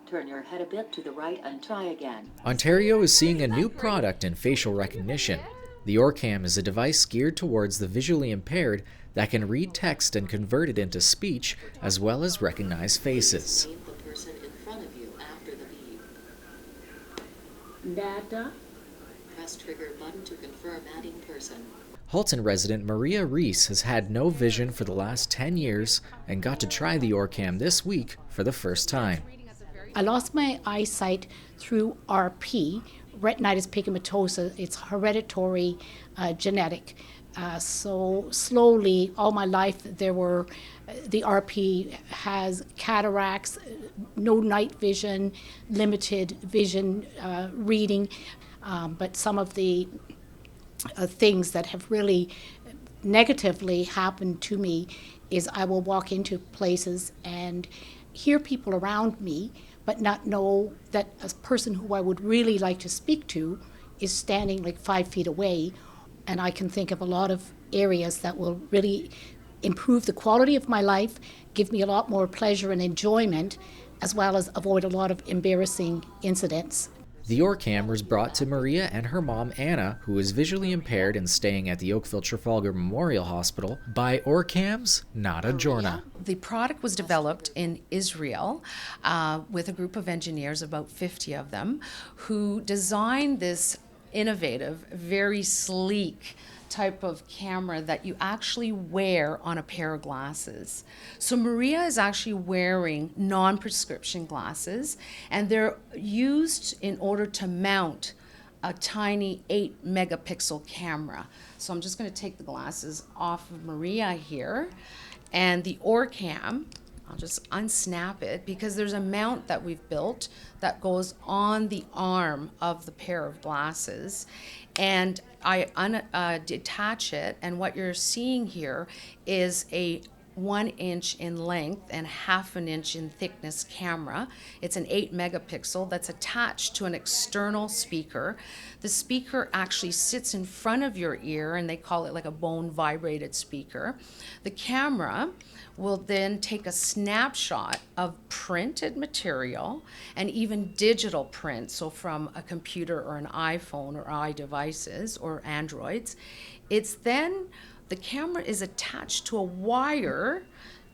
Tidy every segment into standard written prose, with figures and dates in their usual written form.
Turn your head a bit to the right and try again. Ontario is seeing a new product in facial recognition. The Orcam is a device geared towards the visually impaired that can read text and convert it into speech, as well as recognize faces. Name the person in front of you after the beep. Data. Press trigger button to confirm adding person. Halton resident Maria Reis has had no vision for the last 10 years and got to try the Orcam this week for the first time. I lost my eyesight through RP, retinitis pigmentosa. It's hereditary, genetic. So slowly, all my life, the RP has cataracts, no night vision, limited vision reading. But some of the things that have really negatively happened to me is I will walk into places and hear people around me, but not know that a person who I would really like to speak to is standing like 5 feet away. And I can think of a lot of areas that will really improve the quality of my life, give me a lot more pleasure and enjoyment, as well as avoid a lot of embarrassing incidents. The Orcam was brought to Maria and her mom Anna, who is visually impaired and staying at the Oakville Trafalgar Memorial Hospital, by Orcam's Nada Jorna. The product was developed in Israel with a group of engineers, about 50 of them, who designed this innovative, very sleek type of camera that you actually wear on a pair of glasses. So Maria is actually wearing non-prescription glasses, and they're used in order to mount a tiny 8 megapixel camera. So I'm just going to take the glasses off of Maria here, and the Orcam, I'll just unsnap it because there's a mount that we've built that goes on the arm of the pair of glasses, and I detach it, and what you're seeing here is a 1 inch in length and 1/2 inch in thickness camera. It's an 8 megapixel that's attached to an external speaker. The speaker actually sits in front of your ear, and they call it like a bone vibrated speaker. The camera will then take a snapshot of printed material and even digital print, so from a computer or an iPhone or iDevices or Androids. It's then, the camera is attached to a wire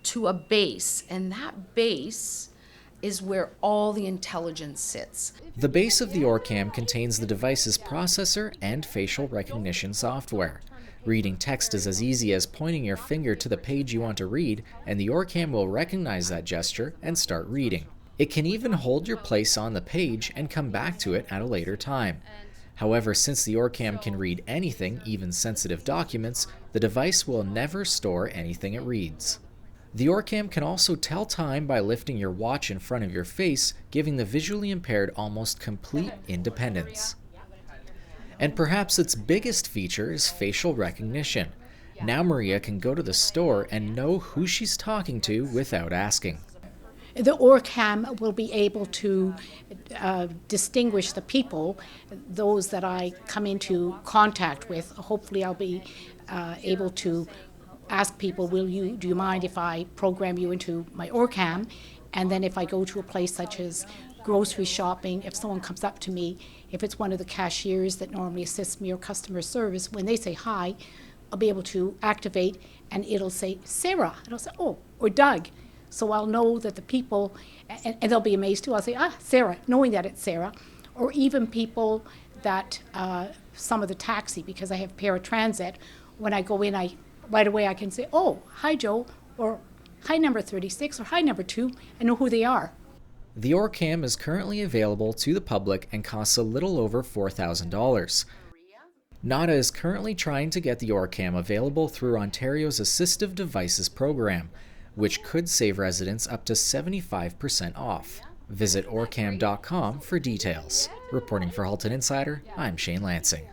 to a base, and that base is where all the intelligence sits. The base of the Orcam contains the device's processor and facial recognition software. Reading text is as easy as pointing your finger to the page you want to read, and the Orcam will recognize that gesture and start reading. It can even hold your place on the page and come back to it at a later time. However, since the Orcam can read anything, even sensitive documents, the device will never store anything it reads. The Orcam can also tell time by lifting your watch in front of your face, giving the visually impaired almost complete independence. And perhaps its biggest feature is facial recognition. Now Maria can go to the store and know who she's talking to without asking. The Orcam will be able to distinguish the people, those that I come into contact with. Hopefully I'll be able to ask people, do you mind if I program you into my Orcam? And then if I go to a place such as grocery shopping, if someone comes up to me, if it's one of the cashiers that normally assists me or customer service, when they say hi, I'll be able to activate and it'll say Sarah, and I'll say, oh, or Doug. So I'll know that the people, and they'll be amazed too, I'll say, Sarah, knowing that it's Sarah. Or even people that, some of the taxi, because I have paratransit, when I go in, right away I can say, oh, hi Joe, or hi number 36, or hi number 2, and know who they are. The Orcam is currently available to the public and costs a little over $4,000. Nada is currently trying to get the Orcam available through Ontario's Assistive Devices program, which could save residents up to 75% off. Visit orcam.com for details. Reporting for Halton Insider, I'm Shane Lansing.